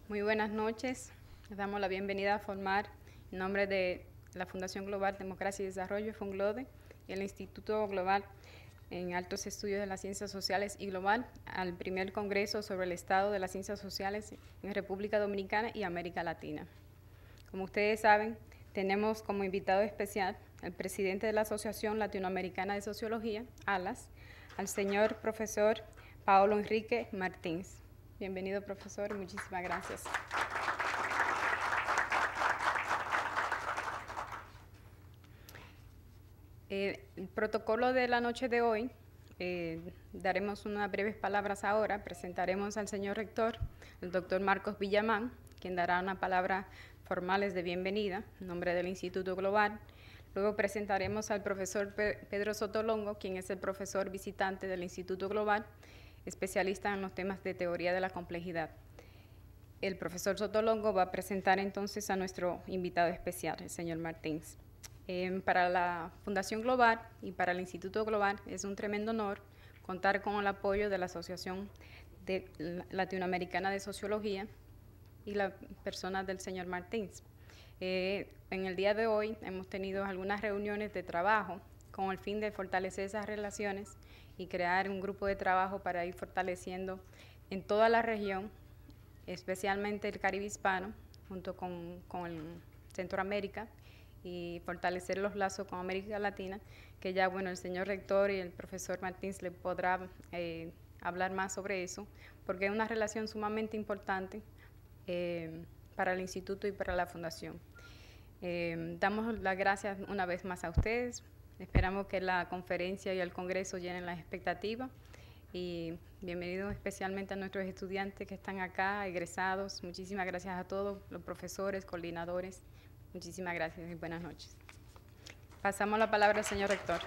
Muy buenas noches. Les damos la bienvenida a formar en nombre de la Fundación Global Democracia y Desarrollo, FUNGLODE, y el Instituto Global en Altos Estudios de las Ciencias Sociales y Global al primer Congreso sobre el Estado de las Ciencias Sociales en República Dominicana y América Latina. Como ustedes saben, tenemos como invitado especial al presidente de la Asociación Latinoamericana de Sociología, ALAS, al señor profesor Paolo Enrique Martins. Bienvenido, profesor, y muchísimas gracias. El protocolo de la noche de hoy, daremos unas breves palabras ahora, presentaremos al señor rector, el doctor Marcos Villamán, quien dará unas palabras formales de bienvenida en nombre del Instituto Global. Luego presentaremos al profesor Pedro Sotolongo, quien es el profesor visitante del Instituto Global, especialista en los temas de teoría de la complejidad. El profesor Sotolongo va a presentar entonces a nuestro invitado especial, el señor Martins. Para la Fundación Global y para el Instituto Global es un tremendo honor contar con el apoyo de la Asociación Latinoamericana de Sociología y la persona del señor Martins. En el día de hoy hemos tenido algunas reuniones de trabajo con el fin de fortalecer esas relaciones y crear un grupo de trabajo para ir fortaleciendo en toda la región, especialmente el Caribe hispano, junto con el Centroamérica, y fortalecer los lazos con América Latina, que ya, bueno, el señor rector y el profesor Martins le podrá hablar más sobre eso, porque es una relación sumamente importante para el instituto y para la fundación. Damos las gracias una vez más a ustedes. Esperamos que la conferencia y el congreso llenen las expectativas y bienvenidos especialmente a nuestros estudiantes que están acá, egresados. Muchísimas gracias a todos los profesores, coordinadores. Muchísimas gracias y buenas noches. Pasamos la palabra al señor rector.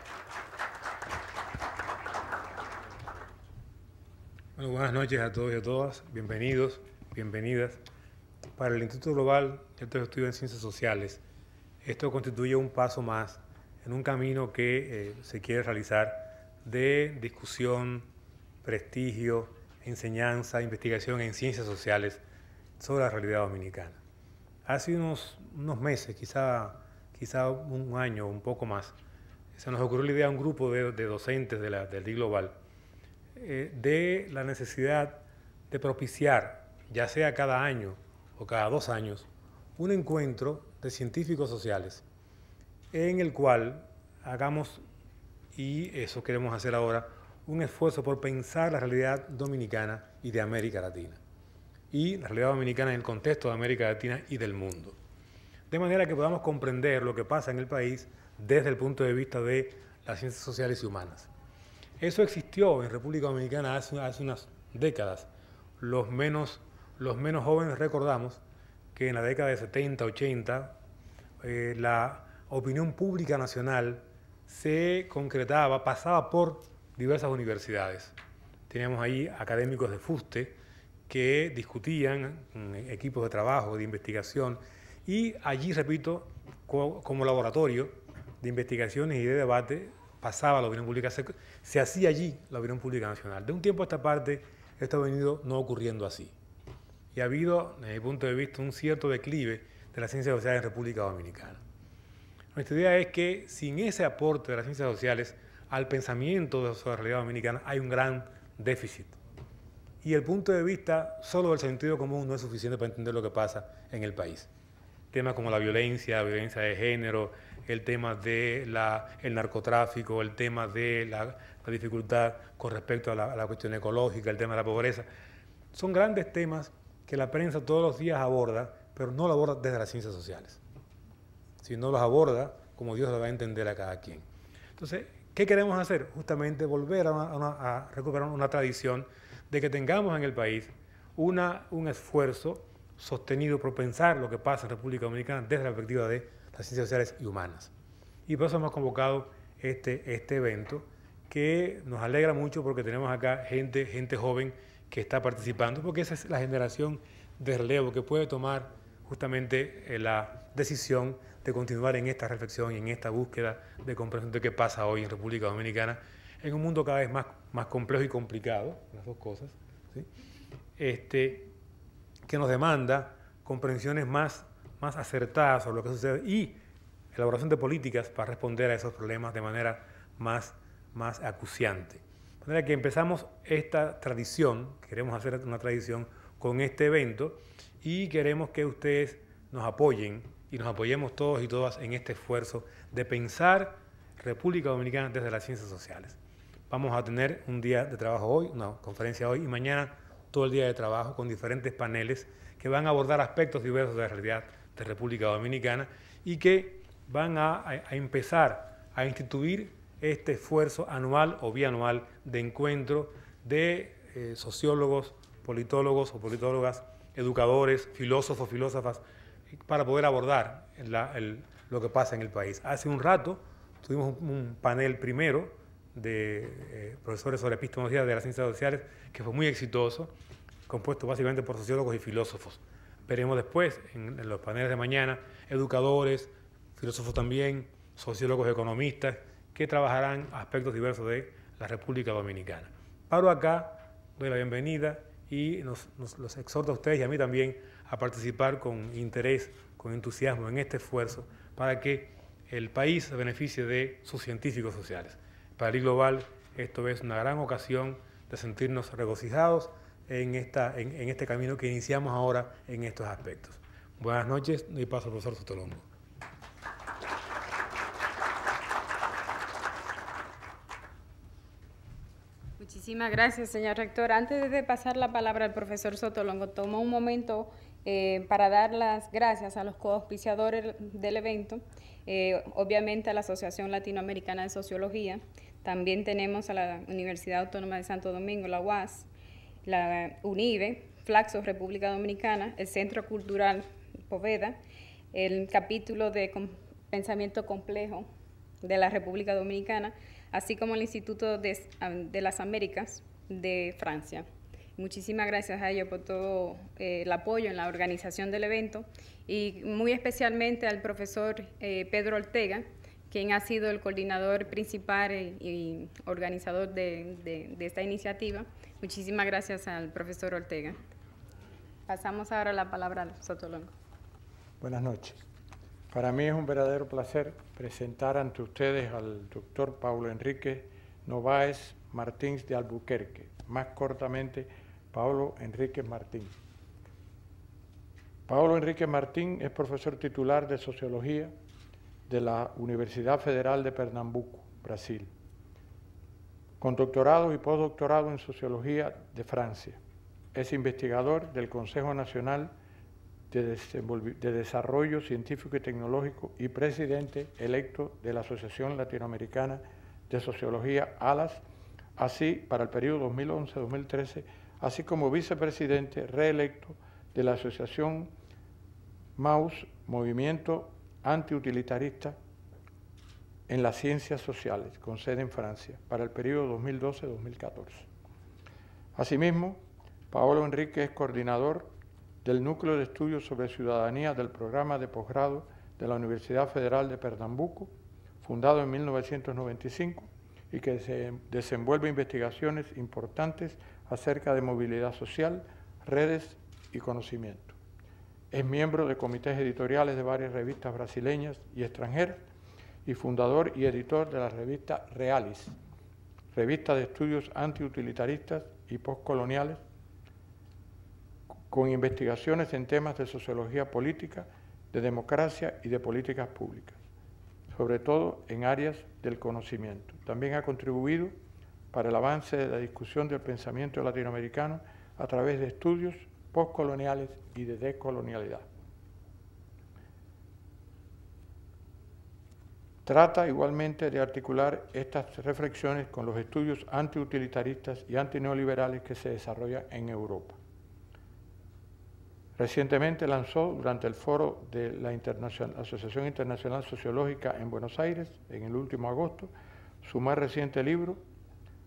Bueno, buenas noches a todos y a todas. Bienvenidos, bienvenidas. Para el Instituto Global de Altos Estudios en Ciencias Sociales, esto constituye un paso más en un camino que se quiere realizar de discusión, prestigio, enseñanza, investigación en ciencias sociales sobre la realidad dominicana. Hace unos meses, quizá un año o un poco más, se nos ocurrió la idea a un grupo de docentes del DI Global de la necesidad de propiciar, ya sea cada año o cada 2 años, un encuentro de científicos sociales en el cual hagamos, y eso queremos hacer ahora, un esfuerzo por pensar la realidad dominicana y de América Latina, y la realidad dominicana en el contexto de América Latina y del mundo, de manera que podamos comprender lo que pasa en el país desde el punto de vista de las ciencias sociales y humanas. Eso existió en República Dominicana hace unas décadas. Los menos jóvenes recordamos que en la década de 70, 80, la opinión pública nacional se concretaba, pasaba por diversas universidades. Teníamos ahí académicos de fuste que discutían equipos de trabajo, de investigación, y allí, repito, como laboratorio de investigaciones y de debate, pasaba la opinión pública, se hacía allí la opinión pública nacional. De un tiempo a esta parte, esto ha venido no ocurriendo así. Y ha habido, desde mi punto de vista, un cierto declive de las ciencias sociales en República Dominicana. Nuestra idea es que sin ese aporte de las ciencias sociales al pensamiento sobre la realidad dominicana hay un gran déficit. Y el punto de vista solo del sentido común no es suficiente para entender lo que pasa en el país. Temas como la violencia de género, el tema del narcotráfico, el tema de la dificultad con respecto a la cuestión ecológica, el tema de la pobreza, son grandes temas que la prensa todos los días aborda, pero no lo aborda desde las ciencias sociales, sino los aborda como Dios lo va a entender a cada quien. Entonces, ¿qué queremos hacer? Justamente volver a recuperar una tradición de que tengamos en el país un esfuerzo sostenido por pensar lo que pasa en República Dominicana desde la perspectiva de las ciencias sociales y humanas. Y por eso hemos convocado este evento, que nos alegra mucho porque tenemos acá gente joven que está participando, porque esa es la generación de relevo que puede tomar justamente la decisión de continuar en esta reflexión y en esta búsqueda de comprensión de qué pasa hoy en República Dominicana, en un mundo cada vez más complejo y complicado, las dos cosas, ¿sí? que nos demanda comprensiones más acertadas sobre lo que sucede y elaboración de políticas para responder a esos problemas de manera más acuciante. De manera que empezamos esta tradición, queremos hacer una tradición con este evento y queremos que ustedes nos apoyen y nos apoyemos todos y todas en este esfuerzo de pensar República Dominicana desde las ciencias sociales. Vamos a tener un día de trabajo hoy, una conferencia hoy y mañana todo el día de trabajo con diferentes paneles que van a abordar aspectos diversos de la realidad de República Dominicana y que van a empezar a instituir este esfuerzo anual o bianual de encuentro de sociólogos, politólogos o politólogas, educadores, filósofos, filósofas, para poder abordar lo que pasa en el país. Hace un rato tuvimos un panel primero de profesores sobre epistemología de las ciencias sociales que fue muy exitoso, compuesto básicamente por sociólogos y filósofos. Veremos después, en los paneles de mañana, educadores, filósofos también, sociólogos, economistas, que trabajarán aspectos diversos de la República Dominicana. Paro acá, doy la bienvenida y los exhorto a ustedes y a mí también a participar con interés, con entusiasmo en este esfuerzo para que el país se beneficie de sus científicos sociales. Para el global esto es una gran ocasión de sentirnos regocijados en este camino que iniciamos ahora en estos aspectos. Buenas noches, doy paso al profesor Sotolongo. Muchísimas gracias, señor rector. Antes de pasar la palabra al profesor Sotolongo, tomo un momento para dar las gracias a los coauspiciadores del evento, obviamente a la Asociación Latinoamericana de Sociología, también tenemos a la Universidad Autónoma de Santo Domingo, la UAS, la UNIBE, Flaxo, República Dominicana, el Centro Cultural Poveda, el capítulo de Pensamiento Complejo de la República Dominicana, así como el Instituto de las Américas de Francia. Muchísimas gracias a ellos por todo el apoyo en la organización del evento y muy especialmente al profesor Pedro Ortega, quien ha sido el coordinador principal y organizador de esta iniciativa. Muchísimas gracias al profesor Ortega. Pasamos ahora la palabra al Sotolongo. Buenas noches. Para mí es un verdadero placer presentar ante ustedes al doctor Paulo Enrique Novaes Martins de Albuquerque, más cortamente Paulo Enrique Martín. Paulo Enrique Martín es profesor titular de Sociología de la Universidad Federal de Pernambuco, Brasil, con doctorado y postdoctorado en Sociología de Francia. Es investigador del Consejo Nacional de Desarrollo Científico y Tecnológico y presidente electo de la Asociación Latinoamericana de Sociología, ALAS, así para el periodo 2011-2013, así como vicepresidente reelecto de la Asociación MAUS, Movimiento Antiutilitarista en las Ciencias Sociales, con sede en Francia, para el periodo 2012-2014. Asimismo, Paolo Enrique es coordinador del Núcleo de Estudios sobre Ciudadanía del Programa de Posgrado de la Universidad Federal de Pernambuco, fundado en 1995 y que desenvuelve investigaciones importantes acerca de movilidad social, redes y conocimiento. Es miembro de comités editoriales de varias revistas brasileñas y extranjeras y fundador y editor de la revista Realis, revista de estudios antiutilitaristas y postcoloniales, con investigaciones en temas de sociología política, de democracia y de políticas públicas, sobre todo en áreas del conocimiento. También ha contribuido para el avance de la discusión del pensamiento latinoamericano a través de estudios postcoloniales y de decolonialidad. Trata igualmente de articular estas reflexiones con los estudios antiutilitaristas y antineoliberales que se desarrollan en Europa. Recientemente lanzó, durante el foro de la Asociación Internacional Sociológica en Buenos Aires, en el último agosto, su más reciente libro,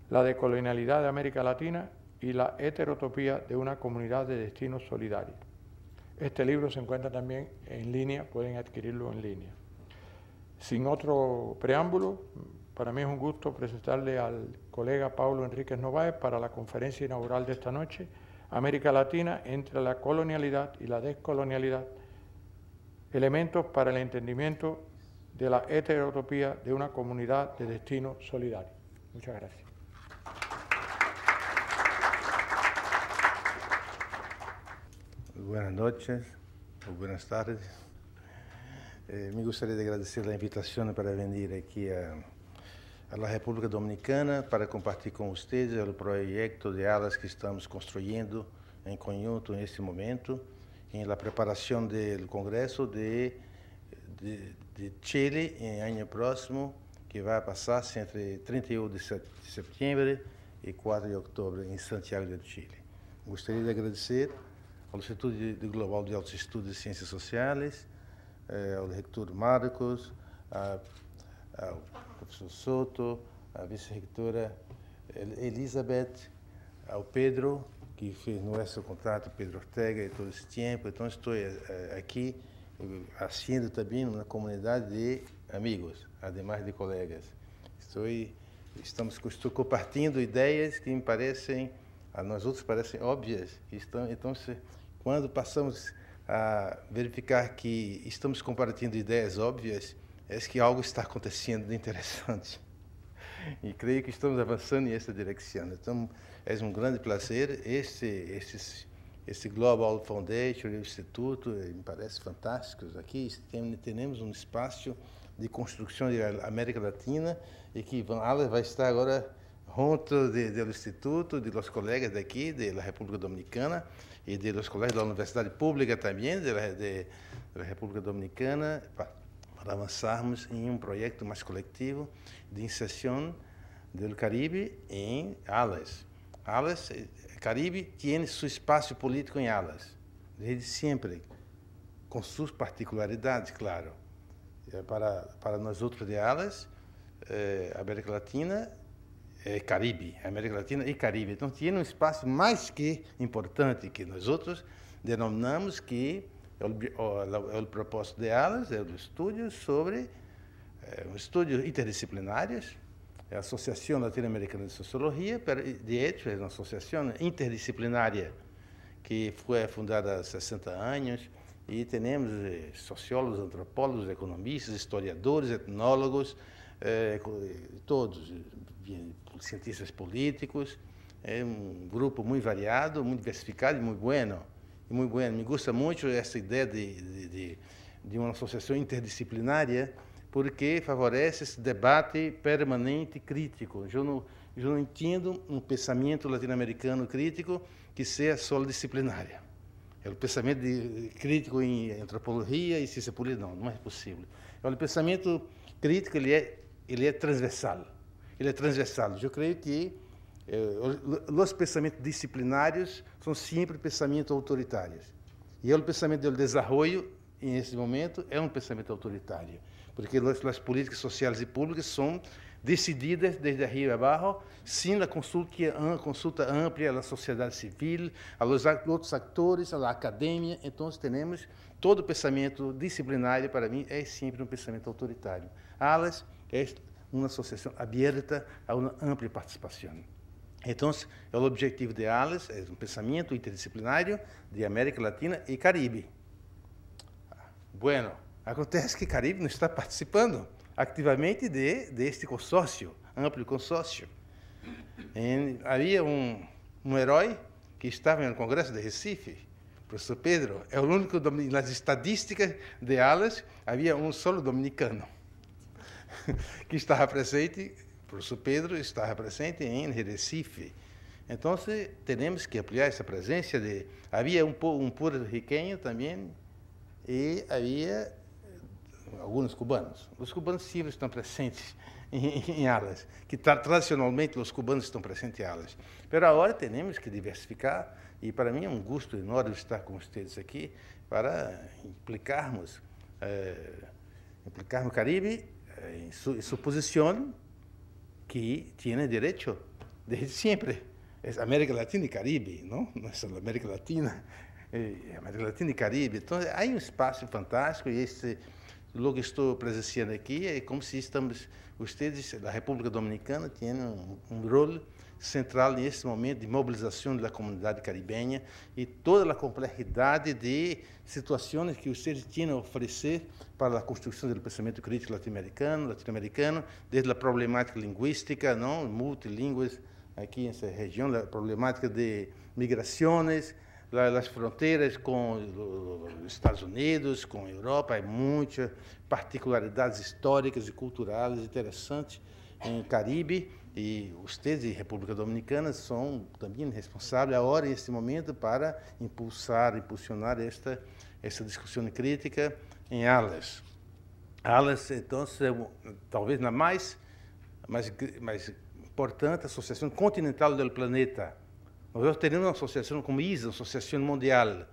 La decolonialidad de América Latina y la heterotopía de una comunidad de destinos solidaria. Este libro se encuentra también en línea, pueden adquirirlo en línea. Sin otro preámbulo, para mí es un gusto presentarle al colega Paulo Enrique Novaes para la conferencia inaugural de esta noche, América Latina entre la colonialidad y la descolonialidad, elementos para el entendimiento de la heterotopía de una comunidad de destino solidario. Muchas gracias. Buenas noches o buenas tardes. Me gostaria de agradecer a invitação para vir aqui à República Dominicana para compartilhar com vocês o projeto de alas que estamos construindo em conjunto neste momento, em la preparação do Congresso de Chile em ano próximo, que vai passar entre 31 de setembro e 4 de outubro em Santiago de Chile. Gostaria de agradecer ao Instituto Global de Altos Estudos e Ciências Sociais, ao reitor Marcos, ao professor Soto, à vice-reitora Elizabeth, ao Pedro, que fez nosso contato, Pedro Ortega, todo esse tempo. Então, estou aqui fazendo também uma comunidade de amigos, ademais de colegas. Estou compartilhando ideias que me parecem, a nós outros parecem óbvias. Então, quando passamos a verificar que estamos compartilhando ideias óbvias, é que algo está acontecendo de interessante. E creio que estamos avançando nessa direção. Então, é um grande prazer. Esse Global Foundation, o Instituto, me parece fantástico. Aqui temos um espaço de construção da América Latina e que vai estar agora junto do Instituto, dos colegas daqui, da República Dominicana, e dos colegas da Universidade Pública também, da República Dominicana, para avançarmos em um projeto mais coletivo de inserção do Caribe em alas. Caribe tem seu espaço político em alas, desde sempre, com suas particularidades, claro. Para nós outros de alas, América Latina, Caribe, América Latina e Caribe. Então, tinha um espaço mais que importante que nós outros denominamos que o propósito de alas é o estudo sobre estudos interdisciplinares, a Associação Latino-Americana de Sociologia, de hecho, é uma associação interdisciplinária que foi fundada há 60 anos e temos sociólogos, antropólogos, economistas, historiadores, etnólogos, todos, cientistas políticos. É um grupo muito variado, muito diversificado e muito bueno. Me gusta muito essa ideia de uma associação interdisciplinária, porque favorece esse debate permanente e crítico. Eu não entendo um pensamento latino-americano crítico que seja só disciplinário. O pensamento crítico em antropologia e ciência política, não é possível. O pensamento crítico ele é transversal. Eu creio que os pensamentos disciplinários são sempre pensamentos autoritários. E o pensamento do desenvolvimento, nesse momento, é um pensamento autoritário. Porque as políticas sociais e públicas são decididas desde arriba abaixo, sem a consulta ampla da sociedade civil, aos outros atores, à academia. Então, temos todo o pensamento disciplinário, para mim, é sempre um pensamento autoritário. ALAS é uma associação aberta a uma ampla participação. Então, o objetivo de ALAS é um pensamento interdisciplinário de América Latina e Caribe. Bueno, acontece que o Caribe não está participando ativamente deste consórcio, amplo consórcio. Havia um herói que estava no Congresso de Recife, o professor Pedro, é o único, nas estatísticas de ALAS, havia um solo dominicano que estava presente. O professor Pedro estava presente em Recife. Então, temos que ampliar essa presença. Havia um puerto-riquenho também e havia alguns cubanos. Os cubanos sempre estão presentes em ALAS, que tradicionalmente os cubanos estão presentes em ALAS. Mas agora temos que diversificar e para mim é um gosto enorme estar com vocês aqui para implicarmos o Caribe em sua posição que tem direito desde sempre. É América Latina e Caribe, não é só América Latina, América Latina e Caribe. Então, há um espaço fantástico e logo estou presenciando aqui, é como se vocês, a República Dominicana, tem um rol central nesse momento de mobilização da comunidade caribenha e toda a complexidade de situações que vocês tinham a oferecer para a construção do pensamento crítico latino-americano, desde a problemática linguística, não, multilingües aqui nessa região, a problemática de migrações, as fronteiras com os Estados Unidos, com a Europa, há muitas particularidades históricas e culturais interessantes em Caribe, e vocês, de República Dominicana, são também responsáveis agora, neste momento, para impulsionar esta discussão crítica em ALAS. ALAS, então, talvez a mais importante associação continental do planeta. Nós temos uma associação como ISA, Associação Mundial,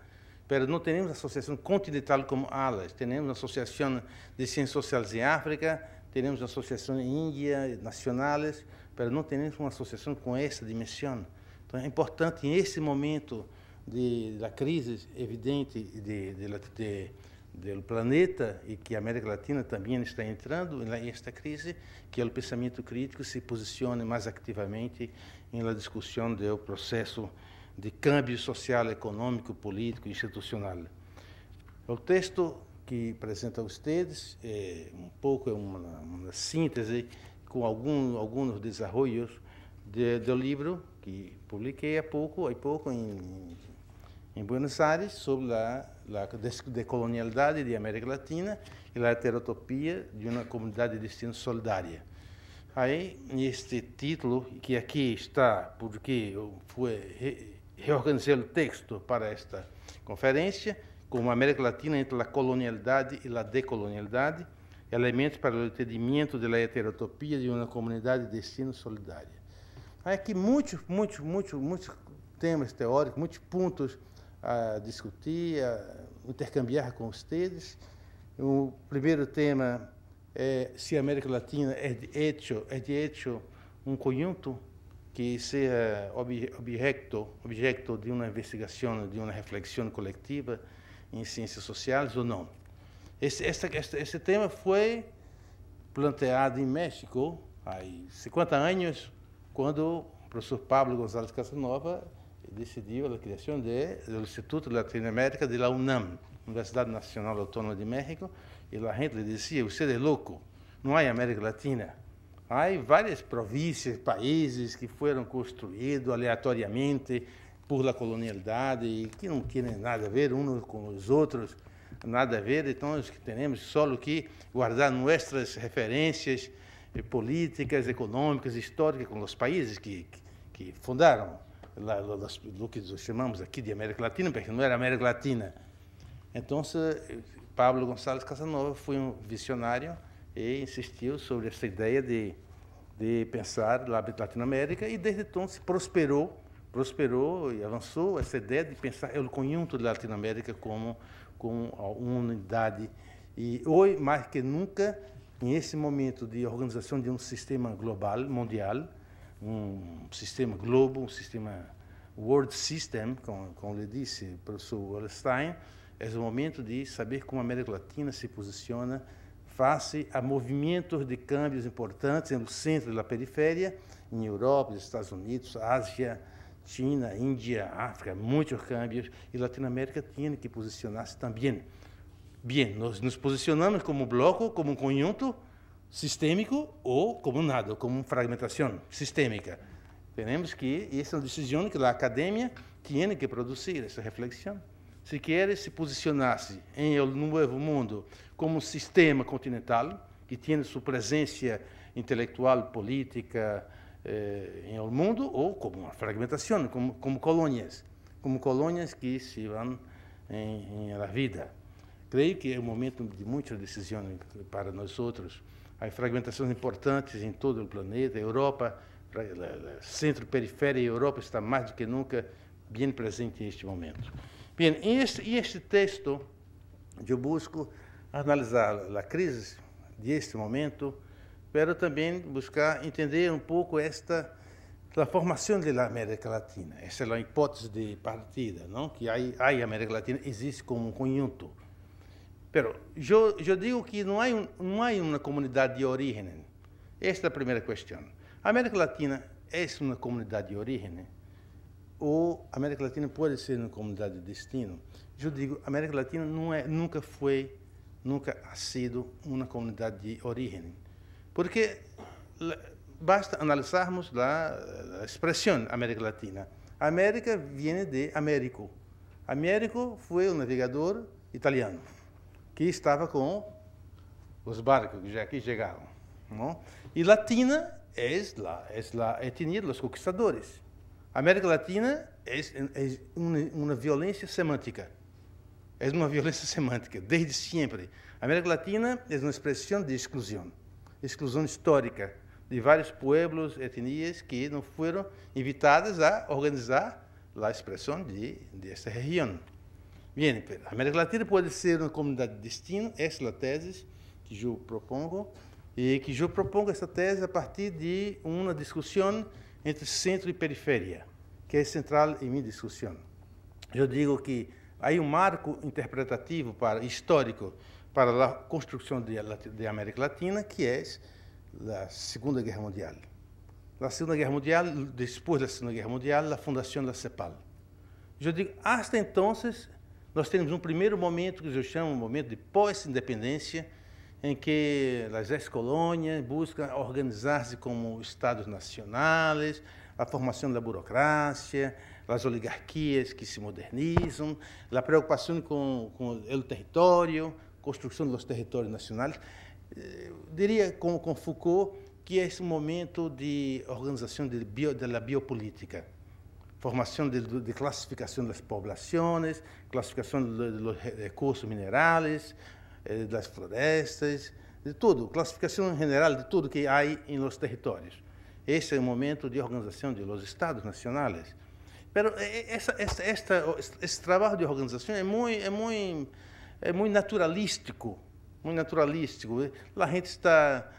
mas não temos associação continental como ALAS. Temos uma associação de ciências sociais em África, temos uma associação em Índia, nacionais, mas não temos uma associação com essa dimensão. Então, é importante, nesse momento da crise evidente do planeta, e que a América Latina também está entrando nesta crise, que o pensamento crítico se posicione mais ativamente na discussão do processo de câmbio social, econômico, político e institucional. O texto que apresento a vocês é uma síntese com alguns desenvolvimentos do livro que publiquei há pouco em Buenos Aires, sobre a decolonialidade da América Latina e a heterotopia de uma comunidade de destino solidária. Aí, neste título, que aqui está, porque eu reorganizei o texto para esta conferência, como América Latina entre a colonialidade e a decolonialidade, elementos para o entendimento da heterotopia de uma comunidade de destino solidária. Há aqui muitos temas teóricos, muitos pontos a discutir, a intercambiar com vocês. O primeiro tema é se a América Latina é de hecho um conjunto que seja objeto de uma investigação, de uma reflexão coletiva em ciências sociais ou não. Esse tema foi planteado em México há 50 anos, quando o professor Pablo González Casanova decidiu a criação do Instituto Latinoamérica de la UNAM, Universidade Nacional Autônoma de México, e a gente lhe dizia: você é louco, não há América Latina. Há várias províncias, países que foram construídos aleatoriamente por la colonialidade e que não têm nada a ver uns com os outros, nada a ver. Então, nós temos só que guardar nossas referências políticas, econômicas, históricas com os países que fundaram o que nós chamamos aqui de América Latina, porque não era América Latina. Então, Pablo González Casanova foi um visionário e insistiu sobre essa ideia de pensar a Latinoamérica, e desde então se prosperou e avançou essa ideia de pensar o conjunto da Latinoamérica como uma unidade. E hoje, mais que nunca, nesse momento de organização de um sistema global, mundial, um sistema globo, um sistema world system, como lhe disse o professor Wallerstein, é o momento de saber como a América Latina se posiciona face a movimentos de câmbios importantes no centro e na periferia, em Europa, Estados Unidos, Ásia, China, Índia, África, muitos câmbios, e Latinoamérica tinha que posicionar-se também. Bem, nós nos posicionamos como bloco, como um conjunto sistêmico, ou como nada, como uma fragmentação sistêmica. Temos que, essa é uma decisão que a academia tem que produzir, essa reflexão. Se quer se posicionar-se em um novo mundo como um sistema continental, que tem sua presença intelectual, política em o mundo, ou como uma fragmentação, como colônias que se vão em la vida. Creio que é um momento de muitas decisões para nós outros. Há fragmentações importantes em todo o planeta. A Europa, centro-periferia, a Europa está mais do que nunca bem presente neste momento. Bem, este texto, eu busco analisar a crise deste momento, mas também buscar entender um pouco a formação da América Latina. Essa é a hipótese de partida, não? Que a América Latina existe como um conjunto. Pero eu digo que não há uma comunidade de origem. Esta é a primeira questão. A América Latina é uma comunidade de origem? Ou a América Latina pode ser uma comunidade de destino? Eu digo, a América Latina nunca ha sido uma comunidade de origem. Porque basta analisarmos a expressão América Latina. A América vem de Américo. Américo foi um navegador italiano que estava com os barcos que já aqui chegaram. Não? E Latina é a etnia dos conquistadores. A América Latina é uma violência semântica. É uma violência semântica, desde sempre. A América Latina é uma expressão de exclusão histórica de vários pueblos, etnias que não foram invitadas a organizar a expressão desta região. Bem, a América Latina pode ser uma comunidade de destino, essa é a tese que eu propongo, e que eu propongo essa tese a partir de uma discussão entre centro e periferia, que é central em minha discussão. Eu digo que há um marco interpretativo histórico para a construção da América Latina, que é a Segunda Guerra Mundial. A Segunda Guerra Mundial, depois da Segunda Guerra Mundial, a fundação da CEPAL. Eu digo, hasta então, nós temos um primeiro momento, que eu chamo um momento de pós-independência, em que as ex-colônias buscam organizar-se como estados nacionais, a formação da burocracia, as oligarquias que se modernizam, a preocupação com o território, construção dos territórios nacionais. Diria, com Foucault, que é esse momento de organização da biopolítica, formação de classificação das populações, classificação dos recursos minerais, das florestas, de tudo, classificação general de tudo que há em los territórios. Esse é o momento de organização de los estados nacionais. Mas esse trabalho de organização é muito naturalístico, muito naturalístico. A gente está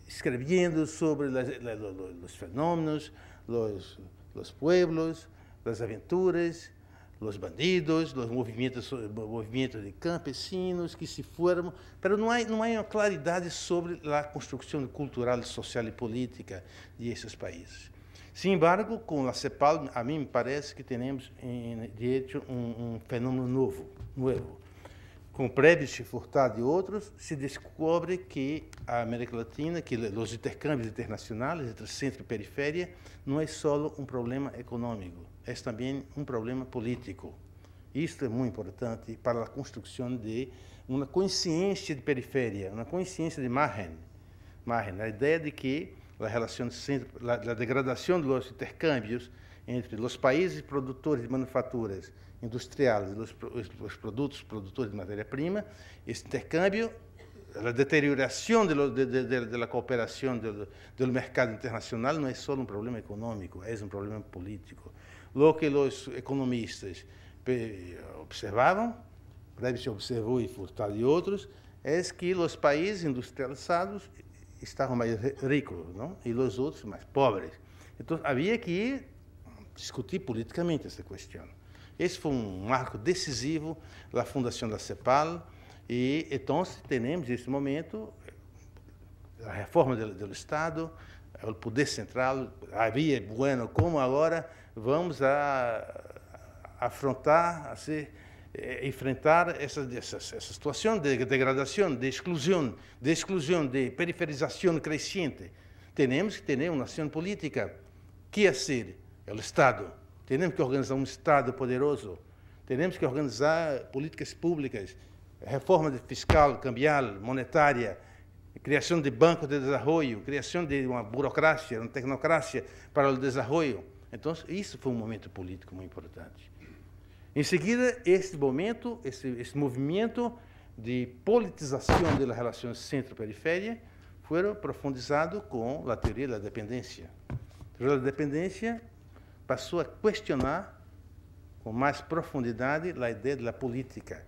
escrevendo sobre os fenômenos, os pueblos, as aventuras, os bandidos, os movimentos de campesinos que se formam, mas não há uma claridade sobre a construção cultural, social e política desses países. Sin embargo, com a CEPAL, a mim me parece que temos diante um fenômeno novo. Com Prebisch, Furtado e outros, se descobre que a América Latina, que os intercâmbios internacionais entre centro e periferia, não é só um problema econômico, é também um problema político. Isto é muito importante para a construção de uma consciência de periferia, uma consciência de margem. A ideia de que a degradação dos intercâmbios entre os países produtores de manufaturas industriais e os produtores de matéria-prima, esse intercâmbio, a deterioração da cooperação do mercado internacional não é só um problema econômico, é um problema político. O que os economistas observavam, Prebisch observou e Furtado e outros, é que os países industrializados estavam mais ricos, não? E os outros mais pobres. Então, havia que discutir politicamente essa questão. Esse foi um marco decisivo da fundação da CEPAL, e então temos, nesse momento, a reforma do Estado, o poder central. Havia, bueno, como agora vamos afrontar, enfrentar essa situação de degradação, de exclusão, de periferização crescente. Temos que ter uma ação política. Que é ser? É o Estado. Temos que organizar um Estado poderoso. Temos que organizar políticas públicas, reforma fiscal, cambial, monetária, criação de bancos de desenvolvimento, criação de uma burocracia, uma tecnocracia para o desenvolvimento. Então, isso foi um momento político muito importante. Em seguida, esse momento, esse movimento de politização das relações centro-periferia foi profundizado com a teoria da dependência. A teoria da dependência passou a questionar com mais profundidade a ideia da política,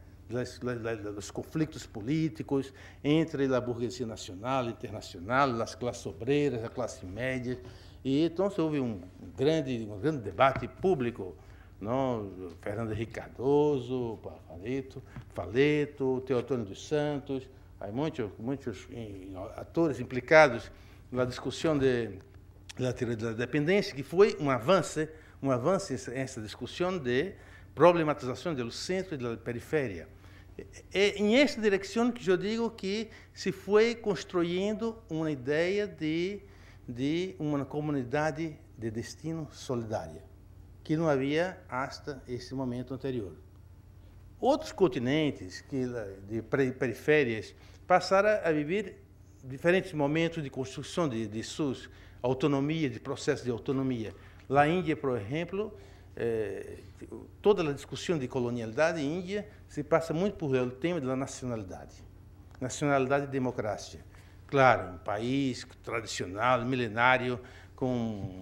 dos conflitos políticos entre a burguesia nacional, internacional, as classes obreiras, a classe média. E então houve um grande debate público, não? Fernando Henrique Cardoso, Faleto, Teotônio dos Santos, há muitos atores implicados na discussão da teoria da dependência, que foi um avanço nessa discussão de problematização do centro e da periferia. É em essa direção que eu digo que se foi construindo uma ideia de uma comunidade de destino solidária, que não havia até esse momento anterior. Outros continentes de periférias passaram a viver diferentes momentos de construção de suas autonomia, de processo de autonomia. Na Índia, por exemplo, toda a discussão de colonialidade em Índia se passa muito por o tema da nacionalidade e democracia. Claro, um país tradicional, milenário, com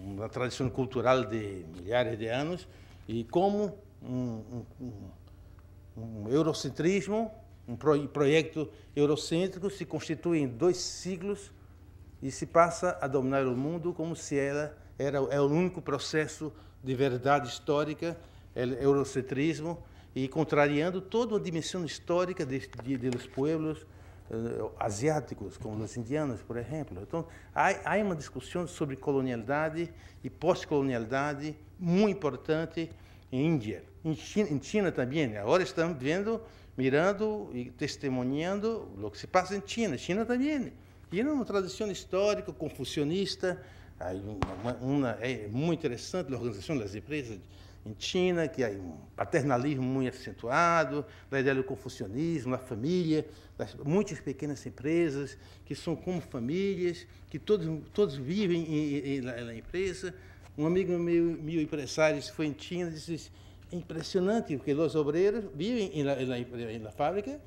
uma tradição cultural de milhares de anos, e como um eurocentrismo, um projeto eurocêntrico se constitui em 2 siglos e se passa a dominar o mundo como se era o único processo de verdade histórica, o eurocentrismo, e contrariando toda a dimensão histórica dos pueblos asiáticos, como os indianos, por exemplo. Então, há uma discussão sobre colonialidade e pós-colonialidade muito importante em Índia. Em China também. Agora estamos mirando e testemunhando o que se passa em China. China também. China é uma tradição histórica confucionista. É muito interessante a organização das empresas em China, que há um paternalismo muito acentuado, a ideia do confucionismo, da família, muitas pequenas empresas que são como famílias, que todos vivem na empresa. Um amigo meu empresário foi em China e disse: é impressionante, porque os obreiros vivem na fábrica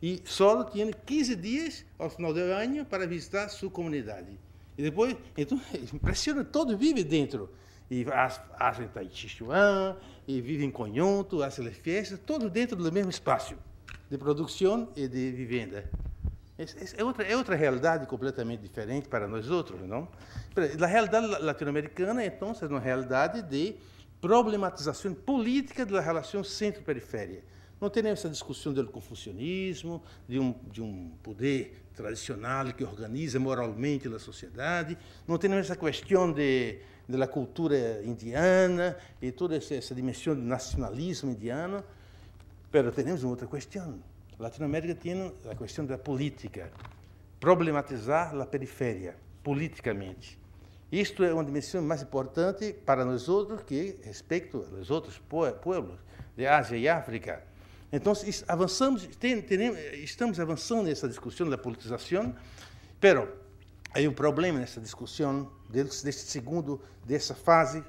e só tinham 15 dias ao final do ano para visitar sua comunidade. E depois, então, é impressionante, todos vivem dentro. E fazem Tai Chi Chuan, e vivem em conjunto, fazem festas, todos dentro do mesmo espaço de produção e de vivenda. É outra realidade completamente diferente para nós outros, não? A realidade latino-americana, então, é uma realidade de problematização política da relação centro-periferia. Não tem essa discussão do confucionismo, de um poder tradicional que organiza moralmente a sociedade. Não tem essa questão da cultura indiana e toda essa dimensão do nacionalismo indiano. Mas temos uma outra questão. A Latinoamérica tem a questão da política. Problematizar a periferia, politicamente. Isto é uma dimensão mais importante para nós outros que respeito aos outros povos de Ásia e África. Então, estamos avançando nessa discussão da politização, mas há um problema nessa discussão dessa fase,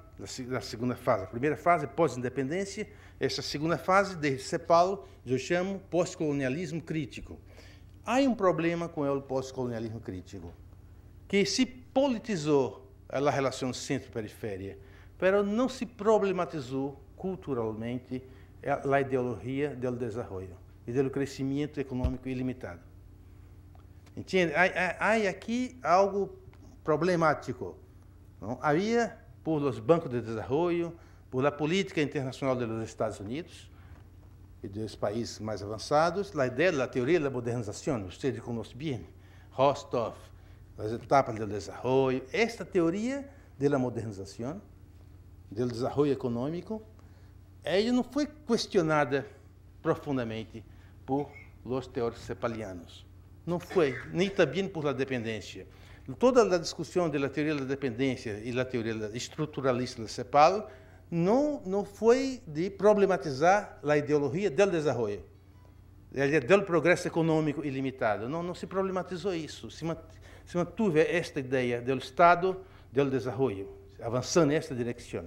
da segunda fase. A primeira fase, pós-independência, essa segunda fase, desde CEPAL, eu chamo pós-colonialismo crítico. Há um problema com o pós-colonialismo crítico, que se politizou a relação centro-periferia, mas não se problematizou culturalmente a ideologia do desenvolvimento e do crescimento econômico ilimitado. Entende? Há aqui algo problemático. Não? Havia, por os bancos de desenvolvimento, por a política internacional dos Estados Unidos e dos países mais avançados, a ideia da teoria da modernização, vocês conhecem bem, Rostov, as etapas do desenvolvimento, esta teoria da modernização, do desenvolvimento econômico, ela não foi questionada profundamente por os teóricos cepalianos. Não foi, nem também por a dependência. Toda a discussão da teoria da dependência e da teoria estruturalista da CEPAL não foi de problematizar a ideologia do desenvolvimento, do progresso econômico ilimitado. Não se problematizou isso. Se manteve esta ideia do Estado do desenvolvimento, avançando nesta direção.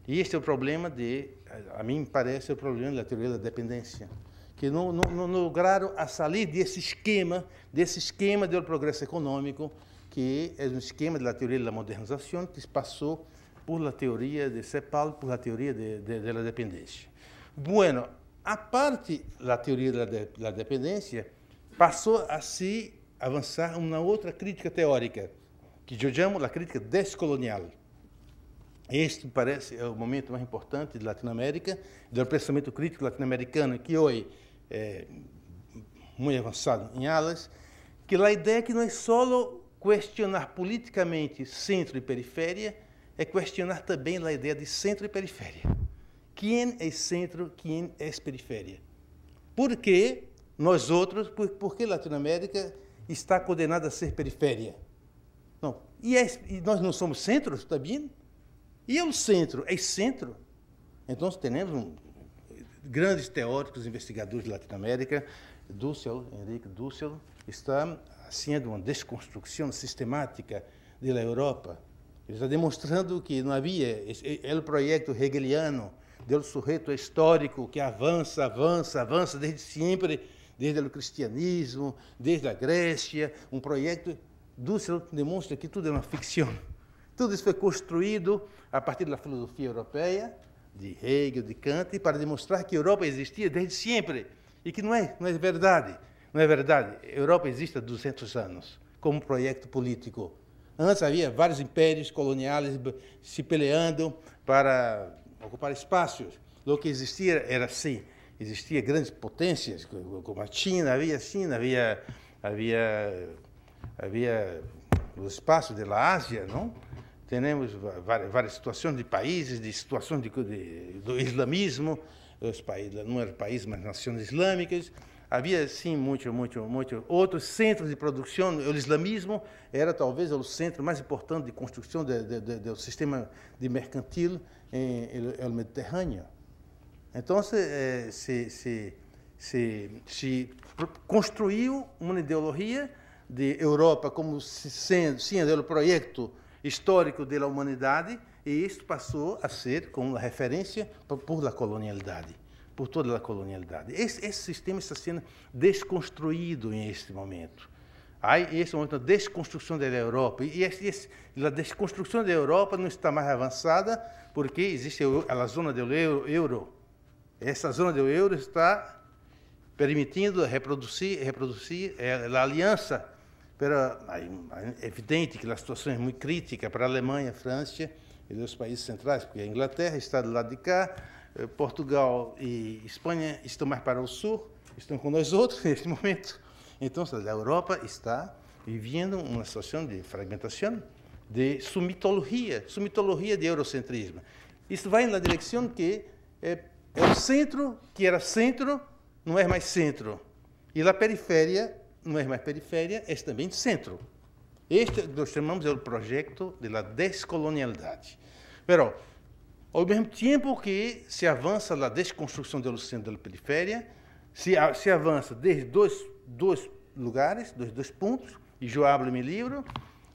E este é o problema a mim parece, o problema da teoria da dependência, que não lograram sair desse esquema do progresso econômico, que é um esquema da teoria da modernização, que passou por a teoria de CEPAL, por a teoria da dependência. Bueno, a parte da teoria da dependência, passou a se avançar uma outra crítica teórica, que eu chamo a crítica descolonial. Este parece o momento mais importante da Latinoamérica, do pensamento crítico latino-americano, que hoje é muito avançado em alas, que a ideia é que não é só questionar politicamente centro e periferia é questionar também a ideia de centro e periferia. Quem é centro, quem é periferia? Por que nós outros, por que Latinoamérica está condenada a ser periferia? Não. E nós não somos centros também? E o centro é centro? Então, temos grandes teóricos, investigadores de Latinoamérica. Henrique Dussel está fazendo uma desconstrução sistemática da Europa. Ele está demonstrando que não havia o projeto hegeliano do sujeito histórico que avança desde sempre, desde o cristianismo, desde a Grécia, um projeto. Dussel demonstra que tudo é uma ficção. Tudo isso foi construído a partir da filosofia europeia, de Hegel, de Kant, para demonstrar que a Europa existia desde sempre e que não é verdade. Não é verdade. A Europa existe há 200 anos como projeto político. Antes havia vários impérios coloniais se peleando para ocupar espaços. O que existia era assim. Existiam grandes potências, como a China, havia os espaços da Ásia, não? Temos várias situações de países, de situações do islamismo, os países, não eram países, mas nações islâmicas. Havia, sim, muito outros centros de produção. O islamismo era talvez o centro mais importante de construção do sistema de mercantil no Mediterrâneo. Então, se construiu uma ideologia de Europa como sendo o projeto histórico da humanidade, e isso passou a ser como uma referência por a colonialidade, por toda a colonialidade. Esse sistema está sendo desconstruído neste momento. Há esse momento de desconstrução da Europa, e a desconstrução da Europa não está mais avançada porque existe a zona do euro. Essa zona do euro está permitindo reproduzir a aliança. É evidente que a situação é muito crítica para a Alemanha, a França e os países centrais, porque a Inglaterra está do lado de cá, Portugal e Espanha estão mais para o sul, estão com nós outros neste momento. Então, a Europa está vivendo uma situação de fragmentação, de sumitologia de eurocentrismo. Isso vai na direção que o centro, que era centro, não é mais centro. E a periferia não é mais periferia, é também centro. Este nós chamamos de projeto da descolonialidade. Mas, ao mesmo tempo que se avança a desconstrução do centro da periferia, se avança desde dois lugares, dois pontos, e eu abro meu livro,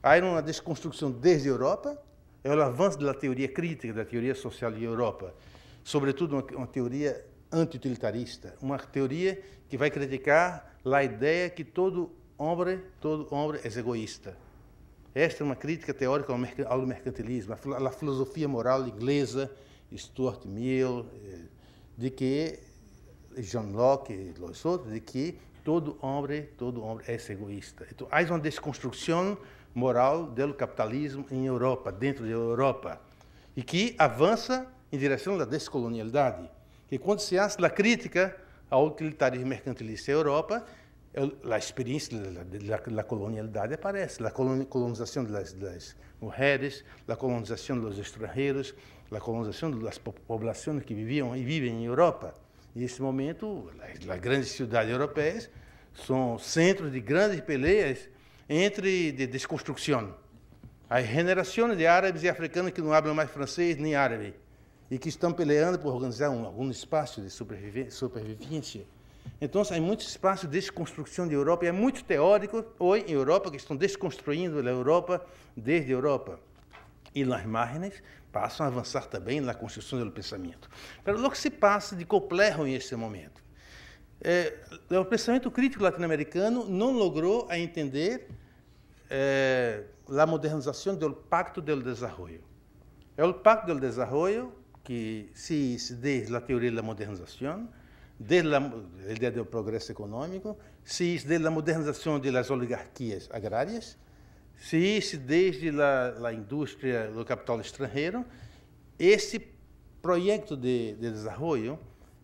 há uma desconstrução desde a Europa, é o avanço da teoria crítica, da teoria social de Europa, sobretudo uma teoria anti-utilitarista, uma teoria que vai criticar a ideia que todo homem é egoísta. Esta é uma crítica teórica ao mercantilismo, à filosofia moral inglesa, Stuart Mill, de que John Locke e os outros, de que todo homem é egoísta. Então, há uma desconstrução moral do capitalismo em Europa, dentro da Europa, e que avança em direção à descolonialidade. Que quando se faz a crítica ao utilitarismo mercantilista em Europa, a experiência da colonialidade aparece, a colonização das mulheres, a colonização dos estrangeiros, a colonização das populações que viviam e vivem em Europa. Nesse momento, as grandes cidades europeias são centros de grandes peleias de desconstrução. As gerações de árabes e africanos que não falam mais francês nem árabe e que estão peleando por organizar algum espaço de sobrevivência. Então, há muitos espaços de desconstrução de Europa, e é muito teórico hoje em Europa que estão desconstruindo a Europa desde a Europa. E nas margens passam a avançar também na construção do pensamento. Mas o que se passa de complexo nesse momento? O pensamento crítico latino-americano não logrou entender a modernização do Pacto del Desarrollo. É o Pacto del Desarrollo que se desde a teoria da modernização, desde a ideia do progresso econômico, desde a modernização das oligarquias agrárias, desde a indústria do capital estrangeiro. Esse projeto de desenvolvimento,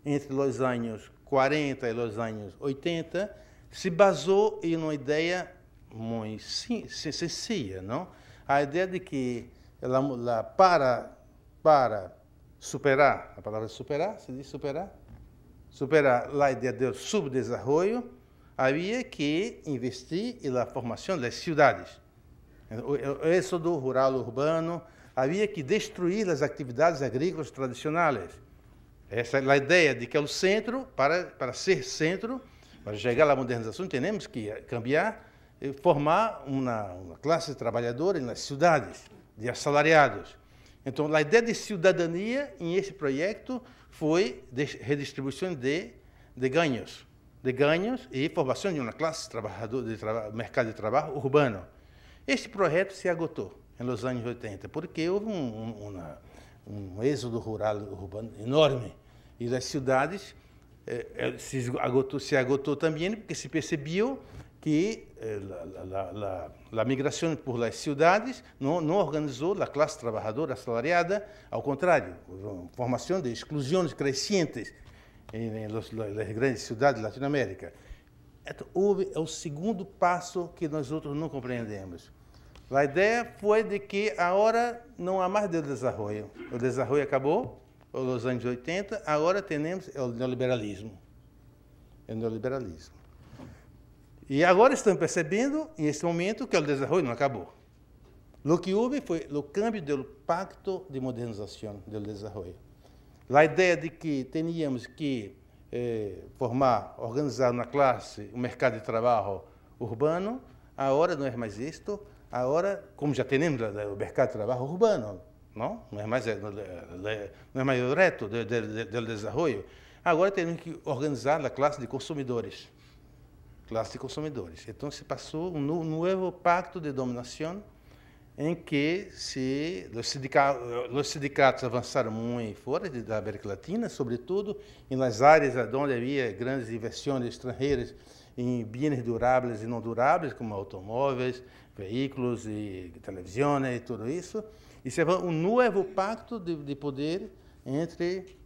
entre os anos 40 e os anos 80, se basou em uma ideia muito sencilla, não? A ideia de que para superar, a palavra superar, se diz superar a ideia do subdesenvolvimento, havia que investir na formação das cidades. O êxodo rural urbano, havia que destruir as atividades agrícolas tradicionais. Essa é a ideia de que é o centro, para ser centro, para chegar à modernização, temos que cambiar e formar uma classe trabalhadora nas cidades, de assalariados. Então, a ideia de cidadania em esse projeto foi de redistribuição de ganhos e formação de uma classe trabalhadora de mercado de trabalho urbano. Este projeto se agotou nos anos 80, porque houve um êxodo rural urbano enorme. E as cidades se agotou também, porque se percebeu que a migração por as cidades não organizou a classe trabalhadora assalariada, ao contrário, formação de exclusões crescentes nas grandes cidades da Latinoamérica. Então, houve o segundo passo que nós outros não compreendemos. A ideia foi de que agora não há mais desenvolvimento. O desenvolvimento acabou nos anos 80, agora temos o neoliberalismo. E agora estamos percebendo, nesse momento, que o desenvolvimento não acabou. O que houve foi o câmbio do pacto de modernização do desenvolvimento. A ideia de que teníamos que organizar uma classe, um mercado de trabalho urbano, agora não é mais isto. Agora, como já temos o mercado de trabalho urbano, não é mais o reto do desenvolvimento, agora temos que organizar a classe de consumidores. Então, se passou um novo pacto de dominação em que os sindicatos avançaram muito fora da América Latina, sobretudo nas áreas onde havia grandes investimentos estrangeiras em bens duráveis e não duráveis, como automóveis, veículos e televisões e tudo isso. E se um novo pacto de poder entre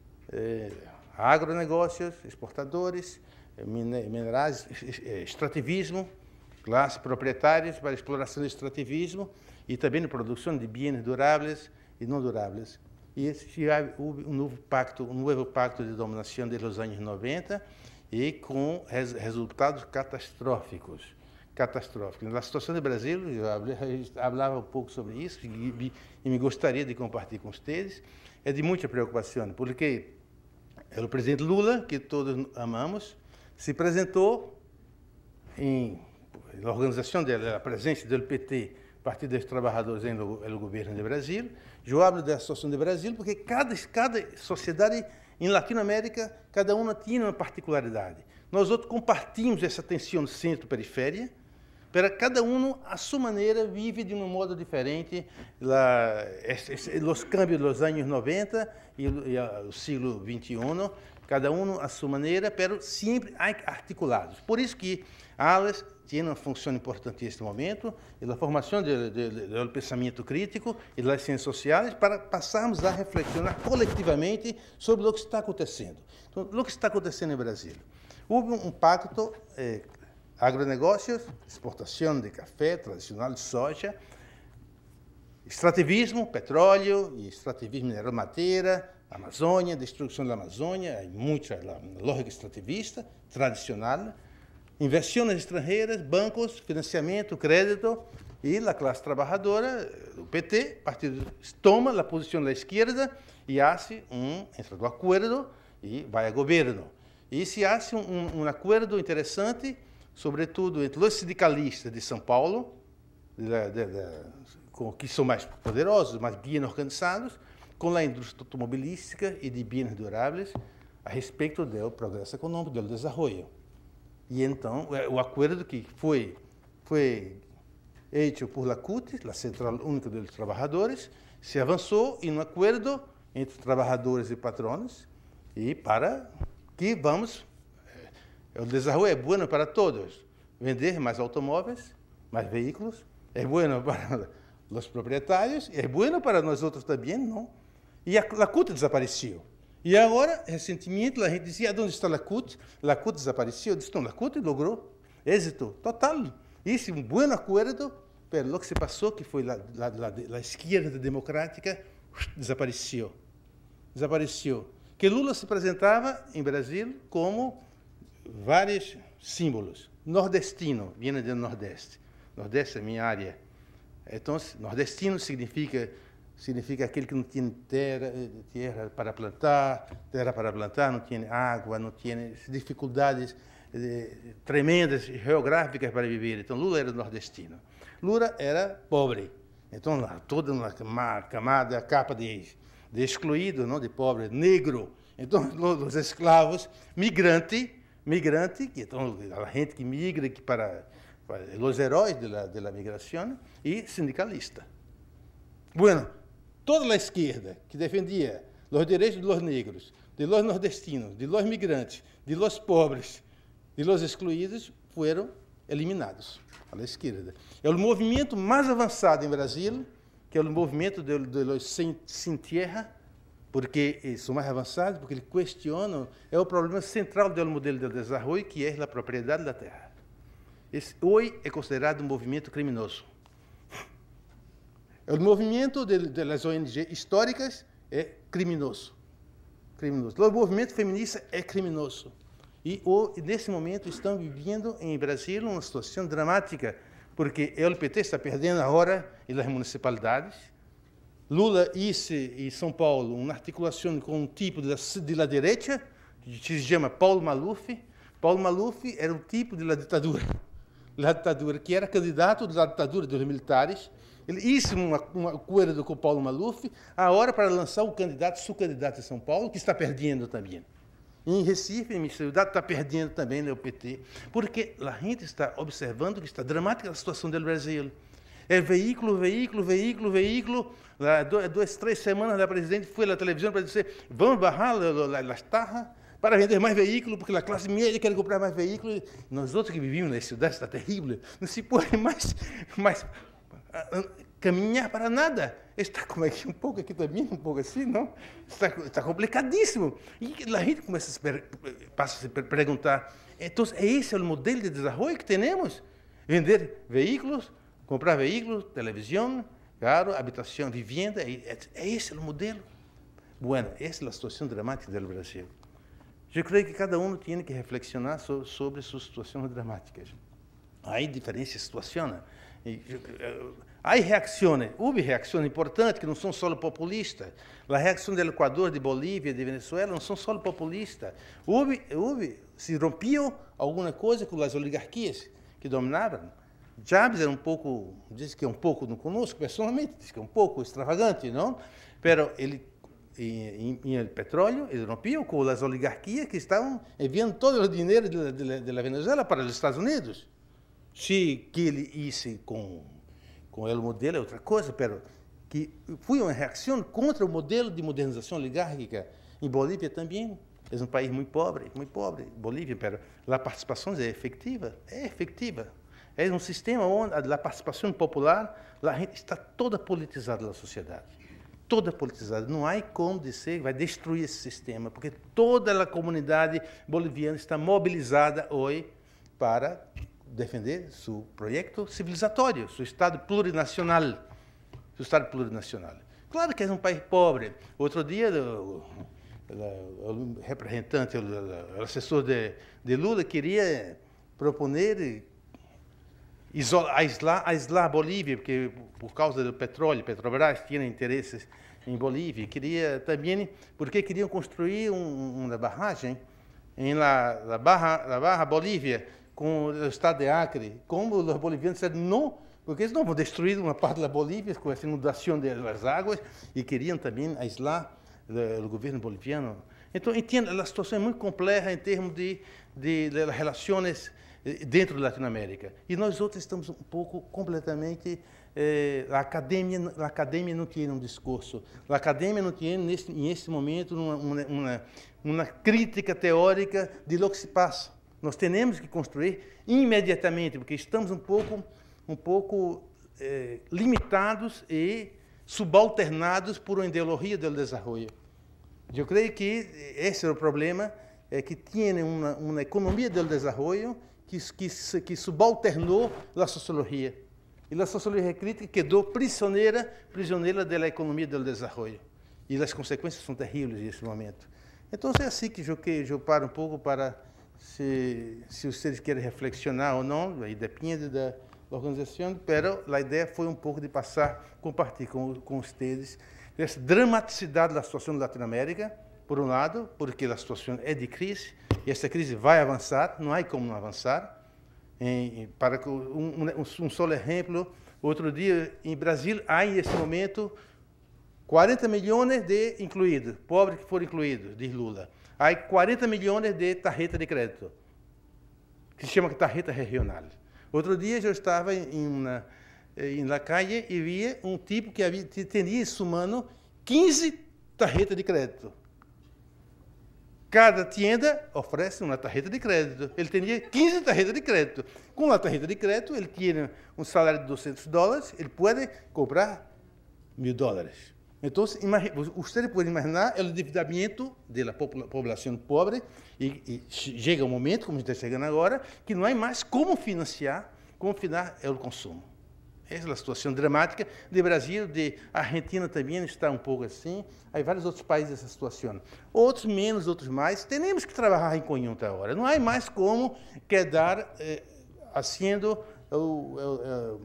agronegócios, exportadores, minerais, extrativismo, classes proprietárias para exploração de extrativismo e também a produção de bens duráveis e não duráveis. E houve um novo pacto de dominação desde os anos 90 e com resultados catastróficos. Na situação do Brasil, eu falava um pouco sobre isso e me gostaria de compartilhar com vocês. É de muita preocupação, porque o presidente Lula, que todos amamos, se apresentou na organização da presença do PT, Partido dos Trabalhadores, no governo do Brasil. Eu falo da situação do Brasil porque cada sociedade em Latinoamérica, cada uma tinha uma particularidade. Nós outros compartilhamos essa tensão centro-periferia, para cada um, à sua maneira, vive de um modo diferente os câmbios dos anos 90 e o século XXI, cada um à sua maneira, mas sempre articulados. Por isso que elas têm uma função importante neste momento, a formação do pensamento crítico e das ciências sociais, para passarmos a reflexionar coletivamente sobre o que está acontecendo. Então, o que está acontecendo no Brasil? Houve um pacto agronegócios, exportação de café tradicional, de soja, extrativismo, petróleo e extrativismo mineral de madeira, Amazônia, destruição da Amazônia, há muita lógica extrativista, tradicional, investimentos estrangeiras, bancos, financiamento, crédito, e a classe trabalhadora, o PT, partido, toma a posição da esquerda e entra no acordo e vai ao governo. E se faz um acordo interessante, sobretudo entre os sindicalistas de São Paulo, que são mais poderosos, mais bem organizados, com a indústria automobilística e de bens duráveis a respeito do progresso econômico, do desenvolvimento. E então, o acordo que foi feito por la CUT, a Central Única dos Trabalhadores, se avançou em um acordo entre trabalhadores e patrões, e para que o desenvolvimento é bom para todos. Vender mais automóveis, mais veículos, é bom para os proprietários, é bom para nós outros também, não? E a CUT desapareceu. E agora, recentemente, a gente dizia, onde está a CUT? A CUT desapareceu. Eu disse, não, a CUT logrou êxito total Hice um bom acordo, mas o que se passou, que foi a esquerda democrática, desapareceu. Desapareceu. Que Lula se apresentava em Brasil como vários símbolos. Nordestino, viene do Nordeste. Nordeste é minha área. Então, nordestino significa aquele que não tem terra para plantar, não tem água, não tem dificuldades tremendas geográficas para viver. Então, Lula era nordestino. Lula era pobre. Então, lá, toda uma capa de excluído, não, de pobre, negro. Então, os escravos, migrante, então, a gente que migra que para os heróis da migração, e sindicalista. Bueno, toda a esquerda que defendia os direitos dos negros, de los nordestinos, de los migrantes, de los pobres, de los excluídos, foram eliminados à esquerda. É o movimento mais avançado em Brasil, que é o movimento de los sem terra, porque são mais avançados, porque eles questionam, é o problema central do modelo de desenvolvimento, que é a propriedade da terra. Hoje é considerado um movimento criminoso. O movimento das ONG históricas é criminoso. O movimento feminista é criminoso. E nesse momento estamos vivendo em Brasil uma situação dramática, porque o PT está perdendo agora nas municipalidades. Lula hice em São Paulo uma articulação com um tipo da direita, que se chama Paulo Maluf. Paulo Maluf era um tipo da ditadura. Que era candidato da ditadura dos militares. Ele hizo um acordo com o Paulo Maluf, agora para lançar o subcandidato de São Paulo, que está perdendo também. Em Recife, em minha cidade, está perdendo também o PT, porque a gente está observando que está dramática a situação do Brasil. É veículo. Há 2, 3 semanas, a presidente foi à televisão para dizer: vamos barrar as taxas para vender mais veículos, porque a classe média quer comprar mais veículos. Nós outros que vivemos na cidade está terrível. Não se pode mais caminhar para nada. Está como aqui um pouco assim, não? Está complicadíssimo. E a gente passa a se perguntar, então, esse é o modelo de desenvolvimento que temos? Vender veículos, comprar veículos, televisão, carro, habitação, vivienda, é esse o modelo? Bueno, essa é a situação dramática do Brasil. Eu creio que cada um tem que reflexionar sobre suas situações dramáticas. Há diferentes situações. Há reações, houve reações importantes que não são só populistas. A reação do Equador, de Bolívia, de Venezuela não são só populistas. Se rompeu alguma coisa com as oligarquias que dominavam. Chávez era diz que é um pouco, não conosco pessoalmente, diz que é um pouco extravagante, não? Mas ele, em petróleo, ele rompeu com as oligarquias que estavam enviando todo o dinheiro da Venezuela para os Estados Unidos. Se que ele hice com o modelo é outra coisa, mas que foi uma reação contra o modelo de modernização oligárquica. Em Bolívia também, é um país muito pobre, Bolívia, mas a participação é efetiva. É um sistema onde a participação popular, a gente está toda politizada na sociedade. Toda politizada. Não há como dizer que vai destruir esse sistema, porque toda a comunidade boliviana está mobilizada hoje para defender seu projeto civilizatório, seu Estado plurinacional. Claro que é um país pobre. Outro dia, o representante, o assessor de Lula queria proponer aislar a Bolívia, porque por causa do petróleo, Petrobras tinha interesses em Bolívia. Queria também, porque queriam construir uma barragem na Barra Bolívia, com o estado de Acre. Como os bolivianos disseram não, porque eles não vão destruir uma parte da Bolívia com essa inundação das águas, e queriam também aislar o governo boliviano. Então, entenda, a situação é muito complexa em termos de relações dentro da Latinoamérica. E nós outros estamos um pouco completamente... a academia não tem um discurso. A academia não tem, nesse momento, uma crítica teórica de lo que se passa. Nós temos que construir imediatamente, porque estamos um pouco limitados e subalternados por uma ideologia do desenvolvimento. Eu creio que esse é o problema que tem uma economia do desenvolvimento que subalternou a sociologia. E a sociologia crítica quedou prisioneira da economia do desenvolvimento. E as consequências são terríveis nesse momento. Então, é assim que eu paro um pouco para, se vocês querem reflexionar ou não, aí depende da organização, mas a ideia foi um pouco de compartilhar com vocês essa dramaticidade da situação da Latinoamérica, por um lado, porque a situação é de crise, e essa crise vai avançar, não há como não avançar. Para um só exemplo, outro dia, em Brasil, há nesse momento 40 milhões de incluídos, pobres que foram incluídos, diz Lula. Há 40 milhões de tarjeta de crédito, que se chama tarjeta regional. Outro dia, eu estava na calle e via um tipo que tinha em sua mão 15 tarjetas de crédito. Cada tienda oferece uma tarjeta de crédito. Ele tinha 15 tarjetas de crédito. Com a tarjeta de crédito, ele tinha um salário de $200, ele pode comprar $1.000. Então, você pode imaginar o endividamento da população pobre e chega um momento, como está chegando agora, que não há mais como financiar o consumo. Essa é a situação dramática do Brasil, de Argentina também está um pouco assim. Há vários outros países nessa situação. Outros menos, outros mais. Temos que trabalhar em conjunto agora. Não há mais como quedar fazendo o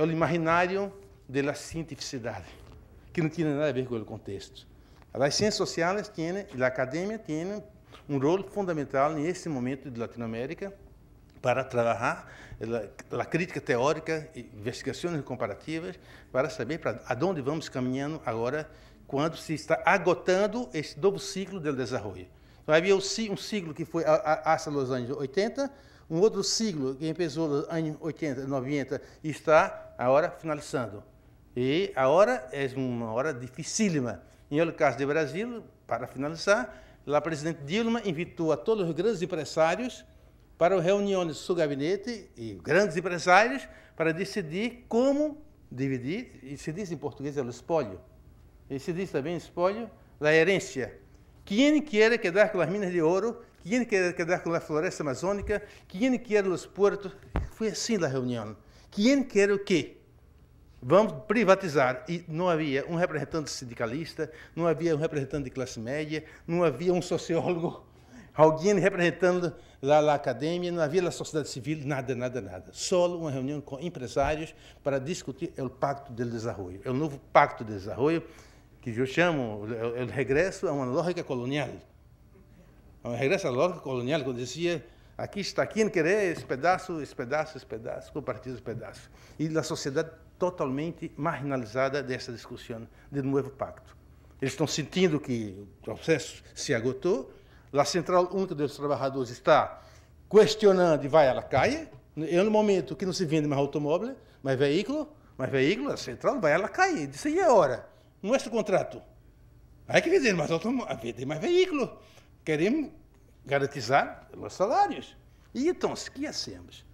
imaginário da cientificidade, que não tem nada a ver com o contexto. As ciências sociais e a academia têm um rol fundamental nesse momento de Latinoamérica para trabalhar a crítica teórica, investigações comparativas, para saber para onde vamos caminhando agora, quando se está agotando esse novo ciclo do desenvolvimento. Então, havia um ciclo que foi até os anos 80, um outro ciclo que começou nos anos 80, 90 e está agora finalizando. E agora é uma hora dificílima. Em o caso do Brasil, para finalizar, a presidente Dilma invitou a todos os grandes empresários para reuniões do seu gabinete e grandes empresários para decidir como dividir, e se diz em português, é o espólio. E se diz também espólio, a herência. Quem quer quedar com as minas de ouro? Quem quer quedar com a floresta amazônica? Quem quer os portos? Foi assim a reunião. Quem quer o quê? Vamos privatizar. E não havia um representante sindicalista, não havia um representante de classe média, não havia um sociólogo, alguém representando a academia, não havia a sociedade civil, nada. Só uma reunião com empresários para discutir o Pacto do Desenvolvimento, o novo Pacto de Desenvolvimento, que eu chamo o regresso a uma lógica colonial. O regresso à lógica colonial, quando dizia, aqui está quem quer esse pedaço, compartilha esse pedaço. E a sociedade totalmente marginalizada dessa discussão do novo pacto. Eles estão sentindo que o processo se agotou, a Central Única dos Trabalhadores está questionando e vai à calle. É no momento que não se vende mais automóvel, mais veículo, a Central vai à calle. Diz, e agora? Nosso contrato. Há que vender mais automóvel, vender mais veículo. Queremos garantizar os salários. E então, o que hacemos?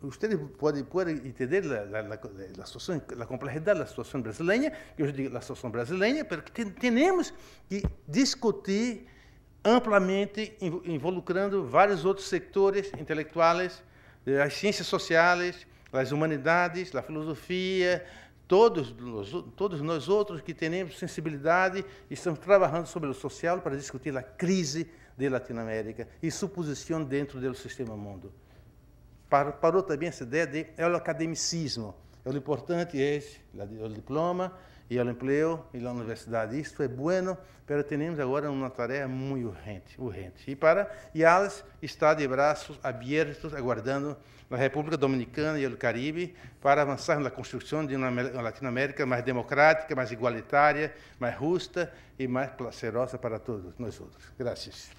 Vocês podem entender a complexidade da situação brasileira, que eu digo a situação brasileira, porque temos que discutir amplamente, involucrando vários outros setores intelectuais, as ciências sociais, as humanidades, a filosofia, todos nós outros que temos sensibilidade, estamos trabalhando sobre o social para discutir a crise da Latinoamérica e sua posição dentro do sistema mundo. Parou também essa ideia de o academicismo. O importante é o diploma e o emprego e a universidade. Isso é bueno, mas temos agora uma tarefa muito urgente. E elas estão de braços abertos, aguardando a República Dominicana e o Caribe para avançar na construção de uma Latinoamérica mais democrática, mais igualitária, mais justa e mais prazerosa para todos nós outros. Graças.